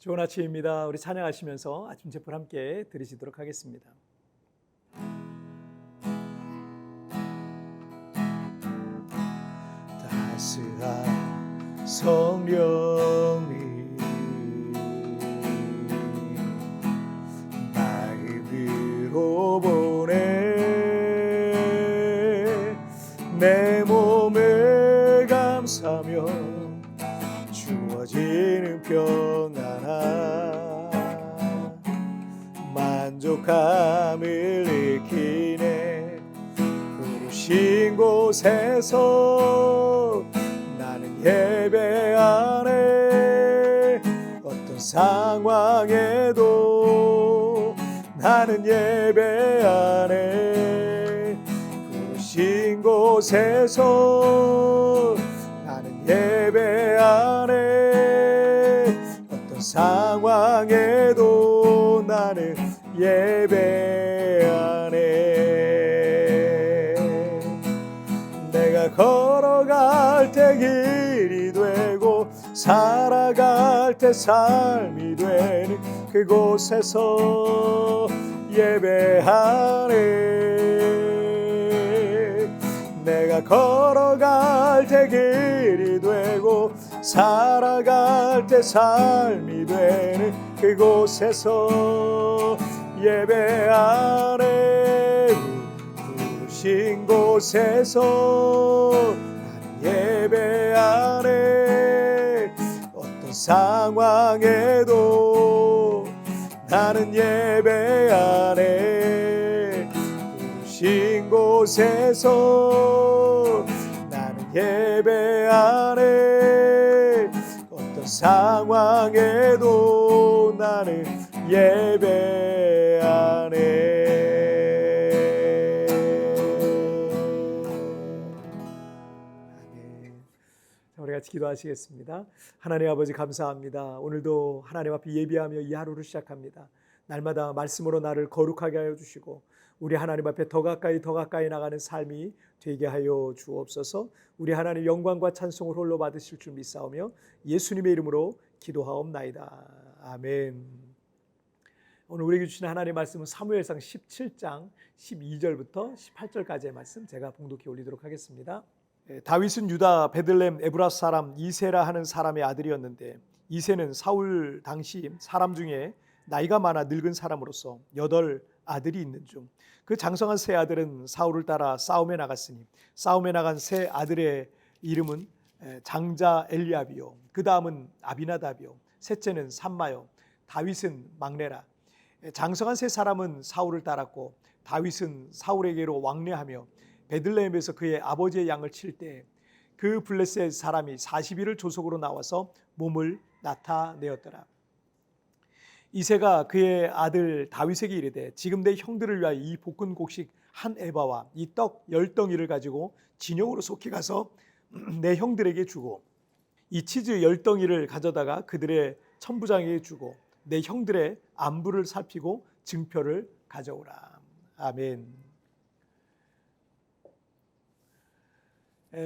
좋은 아침입니다. 우리 찬양하시면서 아침 제풀 함께 들으시도록 하겠습니다. 따스한 성령님 나의 위로 보내 내 몸에 감사며 주어지는 평안함 만족함을 느끼네. 부르신 곳에서 나는 예배하네. 어떤 상황에도 나는 예배하네. 부르신 곳에서 나는 예배하네. 어떤 상황에도 나는 예배하네. 내가 걸어갈 때 길이 되고 살아갈 때 삶이 되는 그곳에서 예배하네. 내가 걸어갈 때 길이 되고 살아갈 때 삶이 되는 그곳에서 예배하네. 부르신 곳에서 나는 예배하네. 어떤 상황에도 나는 예배하네. 부르신 곳에서 나는 예배하네. 어떤 상황에도 나는 예배하네. 우리 같이 기도하시겠습니다. 하나님 아버지 감사합니다. 오늘도 하나님 앞에 예비하며 이 하루를 시작합니다. 날마다 말씀으로 나를 거룩하게 하여 주시고 우리 하나님 앞에 더 가까이 나가는 삶이 되게 하여 주옵소서. 우리 하나님 영광과 찬송을 홀로 받으실 줄 믿사오며 예수님의 이름으로 기도하옵나이다. 아멘. 오늘 우리에게 주신 하나님의 말씀은 사무엘상 17장 12절부터 18절까지의 말씀 제가 봉독해 올리도록 하겠습니다. 다윗은 유다 베들레헴 에브라스 사람 이세라 하는 사람의 아들이었는데 이세는 사울 당시 사람 중에 나이가 많아 늙은 사람으로서 8 아들이 있는 중 그 장성한 세 아들은 사울을 따라 싸움에 나갔으니 싸움에 나간 세 아들의 이름은 장자 엘리압이요 그 다음은 아비나답이요 셋째는 삼마요 다윗은 막내라. 장성한 세 사람은 사울을 따랐고 다윗은 사울에게로 왕래하며 베들레헴에서 그의 아버지의 양을 칠 때 그 블레셋 사람이 40일을 조속으로 나와서 몸을 나타내었더라. 이새가 그의 아들 다윗에게 이르되 지금 내 형들을 위하여 이 볶은 곡식 한 에바와 이 떡 10덩이를 가지고 진영으로 속히 가서 내 형들에게 주고 이 치즈 10덩이를 가져다가 그들의 천부장에게 주고 내 형들의 안부를 살피고 증표를 가져오라. 아멘.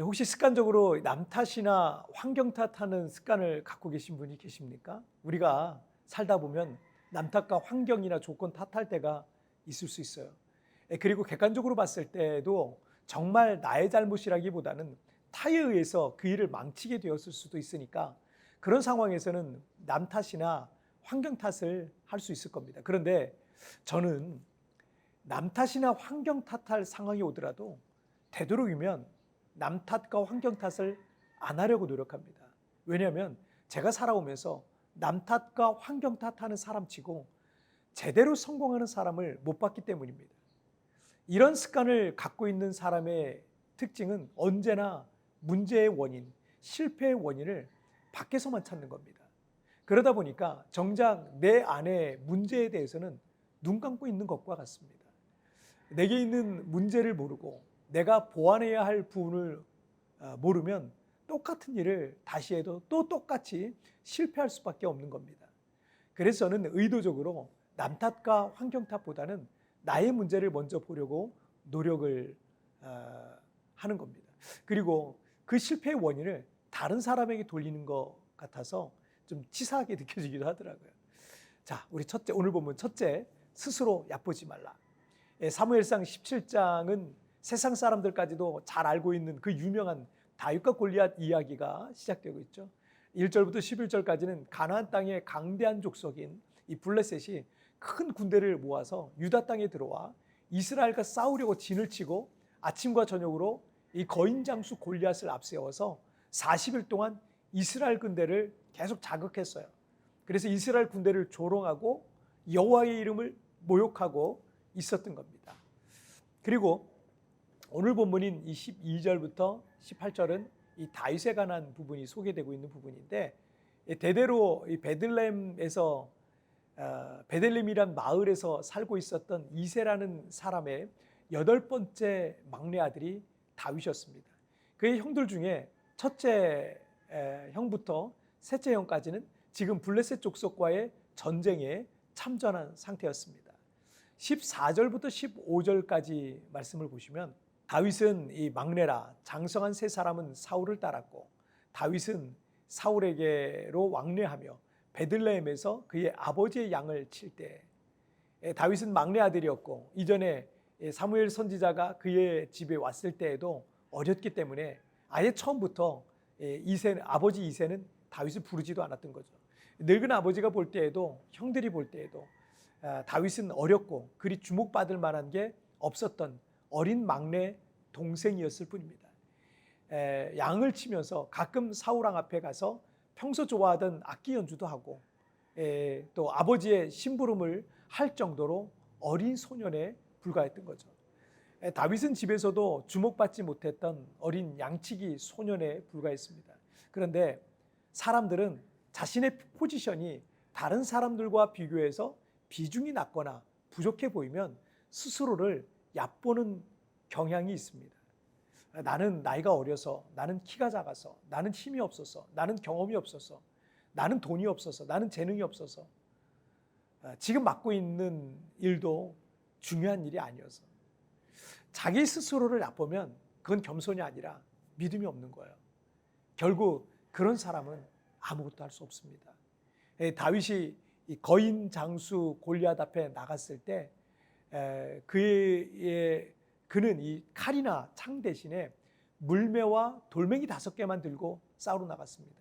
혹시 습관적으로 남 탓이나 환경 탓하는 습관을 갖고 계신 분이 계십니까? 우리가 살다 보면 남 탓과 환경이나 조건 탓할 때가 있을 수 있어요. 그리고 객관적으로 봤을 때도 정말 나의 잘못이라기보다는 타에 의해서 그 일을 망치게 되었을 수도 있으니까 그런 상황에서는 남 탓이나 환경 탓을 할 수 있을 겁니다. 그런데 저는 남 탓이나 환경 탓할 상황이 오더라도 되도록이면 남 탓과 환경 탓을 안 하려고 노력합니다. 왜냐하면 제가 살아오면서 남 탓과 환경 탓하는 사람치고 제대로 성공하는 사람을 못 봤기 때문입니다. 이런 습관을 갖고 있는 사람의 특징은 언제나 문제의 원인, 실패의 원인을 밖에서만 찾는 겁니다. 그러다 보니까 정작 내 안에 문제에 대해서는 눈 감고 있는 것과 같습니다. 내게 있는 문제를 모르고 내가 보완해야 할 부분을 모르면 똑같은 일을 다시 해도 또 똑같이 실패할 수밖에 없는 겁니다. 그래서 저는 의도적으로 남 탓과 환경 탓보다는 나의 문제를 먼저 보려고 노력을 하는 겁니다. 그리고 그 실패의 원인을 다른 사람에게 돌리는 것 같아서 좀 치사하게 느껴지기도 하더라고요. 자, 우리 첫째, 오늘 본문 첫째, 스스로 얕보지 말라. 사무엘상 17장은 세상 사람들까지도 잘 알고 있는 그 유명한 다윗과 골리앗 이야기가 시작되고 있죠. 1절부터 11절까지는 가나안 땅의 강대한 족속인 이 블레셋이 큰 군대를 모아서 유다 땅에 들어와 이스라엘과 싸우려고 진을 치고 아침과 저녁으로 이 거인 장수 골리앗을 앞세워서 40일 동안 이스라엘 군대를 계속 자극했어요. 그래서 이스라엘 군대를 조롱하고 여호와의 이름을 모욕하고 있었던 겁니다. 그리고 오늘 본문인 이 12절부터 18절은 이 다윗에 관한 부분이 소개되고 있는 부분인데, 대대로 이 베들레헴에서 베들레헴이란 마을에서 살고 있었던 이새라는 사람의 8번째 막내 아들이 다윗이었습니다. 그의 형들 중에 첫째 형부터 셋째 형까지는 지금 블레셋 족속과의 전쟁에 참전한 상태였습니다. 14절부터 15절까지 말씀을 보시면 다윗은 이 막내라 장성한 세 사람은 사울을 따랐고 다윗은 사울에게로 왕래하며 베들레헴에서 그의 아버지의 양을 칠 때, 다윗은 막내 아들이었고 이전에 사무엘 선지자가 그의 집에 왔을 때에도 어렸기 때문에 아예 처음부터 아버지 이새는 다윗을 부르지도 않았던 거죠. 늙은 아버지가 볼 때에도, 형들이 볼 때에도 다윗은 어렸고 그리 주목받을 만한 게 없었던 어린 막내 동생이었을 뿐입니다. 양을 치면서 가끔 사울왕 앞에 가서 평소 좋아하던 악기 연주도 하고 또 아버지의 심부름을 할 정도로 어린 소년에 불과했던 거죠. 다윗은 집에서도 주목받지 못했던 어린 양치기 소년에 불과했습니다. 그런데 사람들은 자신의 포지션이 다른 사람들과 비교해서 비중이 낮거나 부족해 보이면 스스로를 얕보는 경향이 있습니다. 나는 나이가 어려서, 나는 키가 작아서, 나는 힘이 없어서, 나는 경험이 없어서, 나는 돈이 없어서, 나는 재능이 없어서, 지금 맡고 있는 일도 중요한 일이 아니어서. 자기 스스로를 얕보면 그건 겸손이 아니라 믿음이 없는 거예요. 결국 그런 사람은 아무것도 할 수 없습니다. 다윗이 거인 장수 골리앗 앞에 나갔을 때 그는 이 칼이나 창 대신에 물매와 돌멩이 5개만 들고 싸우러 나갔습니다.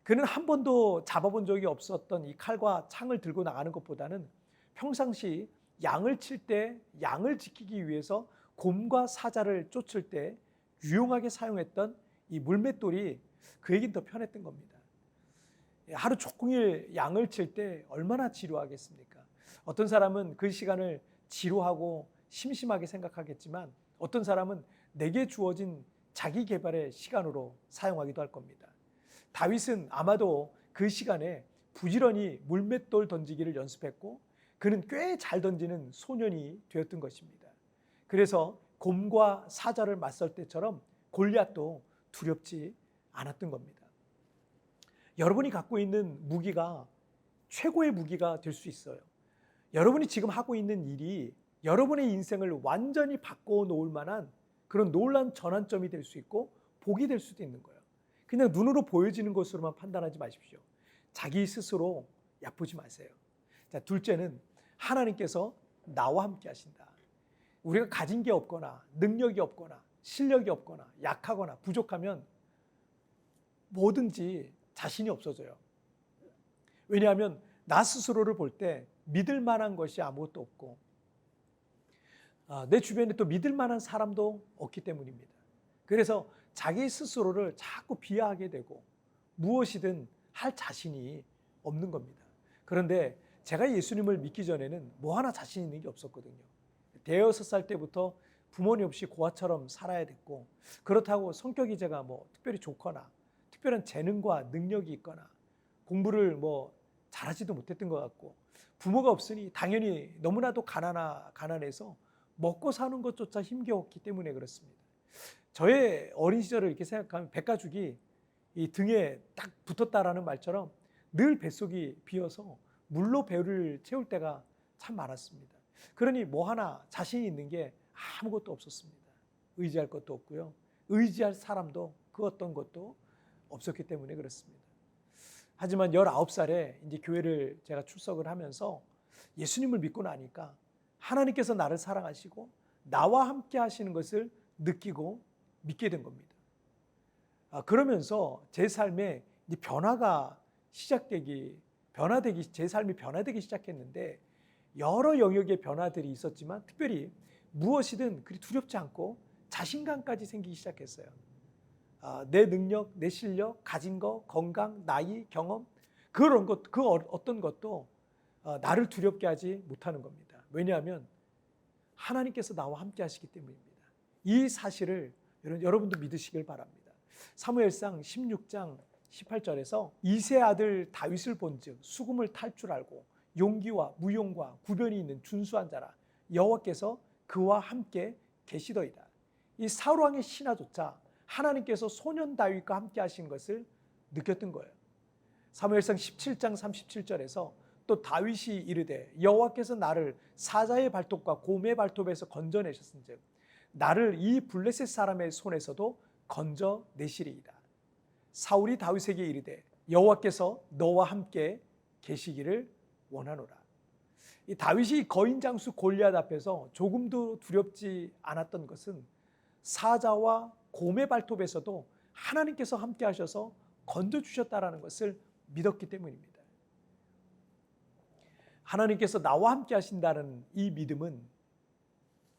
그는 한 번도 잡아본 적이 없었던 이 칼과 창을 들고 나가는 것보다는 평상시 양을 칠 때 양을 지키기 위해서 곰과 사자를 쫓을 때 유용하게 사용했던 이 물맷돌이 그에겐 더 편했던 겁니다. 하루 종일 양을 칠 때 얼마나 지루하겠습니까? 어떤 사람은 그 시간을 지루하고 심심하게 생각하겠지만 어떤 사람은 내게 주어진 자기 개발의 시간으로 사용하기도 할 겁니다. 다윗은 아마도 그 시간에 부지런히 물맷돌 던지기를 연습했고 그는 꽤 잘 던지는 소년이 되었던 것입니다. 그래서 곰과 사자를 맞설 때처럼 골리앗도 두렵지 않았던 겁니다. 여러분이 갖고 있는 무기가 최고의 무기가 될 수 있어요. 여러분이 지금 하고 있는 일이 여러분의 인생을 완전히 바꿔놓을 만한 그런 놀라운 전환점이 될 수 있고 복이 될 수도 있는 거예요. 그냥 눈으로 보여지는 것으로만 판단하지 마십시오. 자기 스스로 얕보지 마세요. 자, 둘째는 하나님께서 나와 함께 하신다. 우리가 가진 게 없거나 능력이 없거나 실력이 없거나 약하거나 부족하면 뭐든지 자신이 없어져요. 왜냐하면 나 스스로를 볼 때 믿을 만한 것이 아무것도 없고 내 주변에 또 믿을 만한 사람도 없기 때문입니다. 그래서 자기 스스로를 자꾸 비하하게 되고 무엇이든 할 자신이 없는 겁니다. 그런데 제가 예수님을 믿기 전에는 뭐 하나 자신 있는 게 없었거든요. 대여섯 살 때부터 부모님 없이 고아처럼 살아야 됐고 그렇다고 성격이 제가 뭐 특별히 좋거나 특별한 재능과 능력이 있거나 공부를 뭐 잘하지도 못했던 것 같고 부모가 없으니 당연히 너무나도 가난해서 먹고 사는 것조차 힘겨웠기 때문에 그렇습니다. 저의 어린 시절을 이렇게 생각하면 백가죽이 이 등에 딱 붙었다라는 말처럼 늘 뱃속이 비어서 물로 배를 채울 때가 참 많았습니다. 그러니 뭐 하나 자신 있는 게 아무것도 없었습니다. 의지할 것도 없고요. 의지할 사람도 그 어떤 것도 없었기 때문에 그렇습니다. 하지만 19살에 이제 교회를 제가 출석을 하면서 예수님을 믿고 나니까 하나님께서 나를 사랑하시고 나와 함께 하시는 것을 느끼고 믿게 된 겁니다. 그러면서 제 삶에 이제 제 삶이 변화되기 시작했는데 여러 영역의 변화들이 있었지만 특별히 무엇이든 그리 두렵지 않고 자신감까지 생기기 시작했어요. 내 능력, 내 실력, 가진 거, 건강, 나이, 경험 어떤 것도 나를 두렵게 하지 못하는 겁니다. 왜냐하면 하나님께서 나와 함께 하시기 때문입니다. 이 사실을 여러분도 믿으시길 바랍니다. 사무엘상 16장 18절에서 이새 아들 다윗을 본즉 수금을 탈 줄 알고 용기와 무용과 구변이 있는 준수한 자라 여호와께서 그와 함께 계시더이다. 이 사울 왕의 신하조차 하나님께서 소년 다윗과 함께 하신 것을 느꼈던 거예요. 사무엘상 17장 37절에서 또 다윗이 이르되 여호와께서 나를 사자의 발톱과 곰의 발톱에서 건져내셨은즉 나를 이 블레셋 사람의 손에서도 건져내시리이다. 사울이 다윗에게 이르되 여호와께서 너와 함께 계시기를 원하노라. 이 다윗이 거인 장수 골리앗 앞에서 조금도 두렵지 않았던 것은 사자와 곰의 발톱에서도 하나님께서 함께 하셔서 건져주셨다라는 것을 믿었기 때문입니다. 하나님께서 나와 함께 하신다는 이 믿음은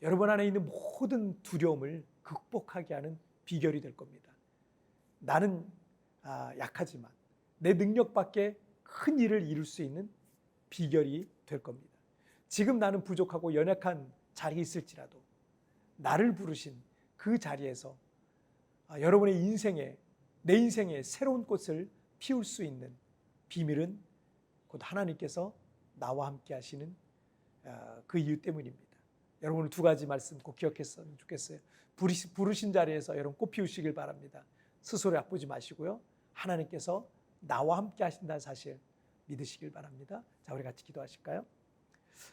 여러분 안에 있는 모든 두려움을 극복하게 하는 비결이 될 겁니다. 나는 약하지만 내 능력 밖에 큰 일을 이룰 수 있는 비결이 될 겁니다. 지금 나는 부족하고 연약한 자리에 있을지라도 나를 부르신 그 자리에서 여러분의 내 인생에 새로운 꽃을 피울 수 있는 비밀은 곧 하나님께서 나와 함께 하시는 그 이유 때문입니다. 여러분 두 가지 말씀 꼭 기억했으면 좋겠어요. 부르신 자리에서 여러분 꽃 피우시길 바랍니다. 스스로 얕보지 마시고요. 하나님께서 나와 함께 하신다는 사실 믿으시길 바랍니다. 자, 우리 같이 기도하실까요?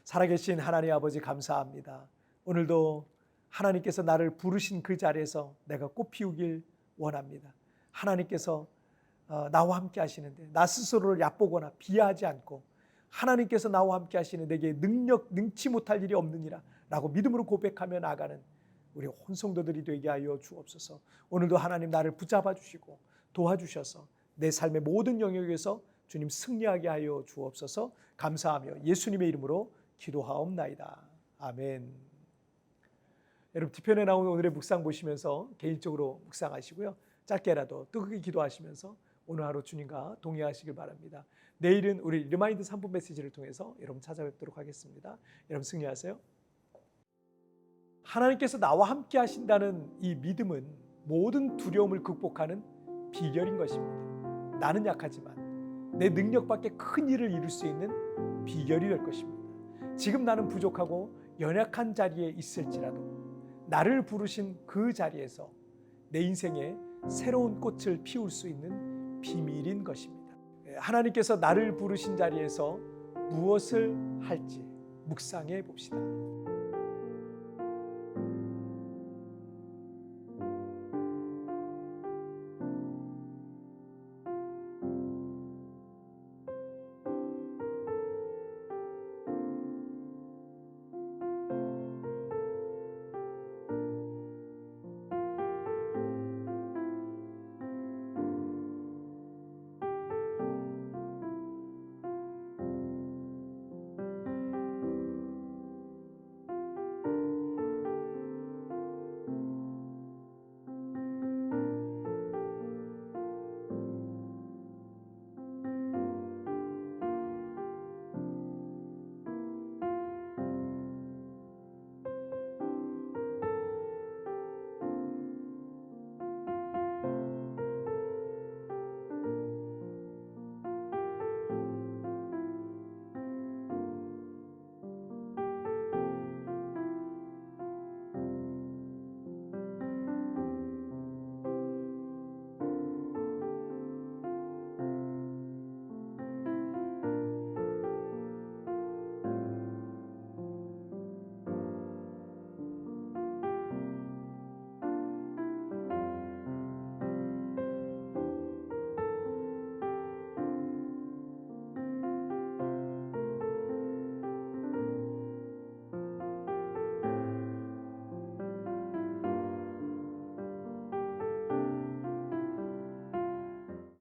살아계신 하나님 아버지 감사합니다. 오늘도 하나님께서 나를 부르신 그 자리에서 내가 꽃 피우길 원합니다. 하나님께서 나와 함께 하시는데 나 스스로를 얕보거나 비하하지 않고 하나님께서 나와 함께 하시는 내게 능치 못할 일이 없느니라 라고 믿음으로 고백하며 나아가는 우리 혼성도들이 되게 하여 주옵소서. 오늘도 하나님 나를 붙잡아 주시고 도와주셔서 내 삶의 모든 영역에서 주님 승리하게 하여 주옵소서. 감사하며 예수님의 이름으로 기도하옵나이다. 아멘. 여러분 뒤편에 나온 오늘의 묵상 보시면서 개인적으로 묵상하시고요. 짧게라도 뜨겁게 기도하시면서 오늘 하루 주님과 동행하시길 바랍니다. 내일은 우리 리마인드 3분 메시지를 통해서 여러분 찾아뵙도록 하겠습니다. 여러분 승리하세요. 하나님께서 나와 함께 하신다는 이 믿음은 모든 두려움을 극복하는 비결인 것입니다. 나는 약하지만 내 능력 밖에 큰 일을 이룰 수 있는 비결이 될 것입니다. 지금 나는 부족하고 연약한 자리에 있을지라도 나를 부르신 그 자리에서 내 인생에 새로운 꽃을 피울 수 있는 비밀인 것입니다. 하나님께서 나를 부르신 자리에서 무엇을 할지 묵상해 봅시다.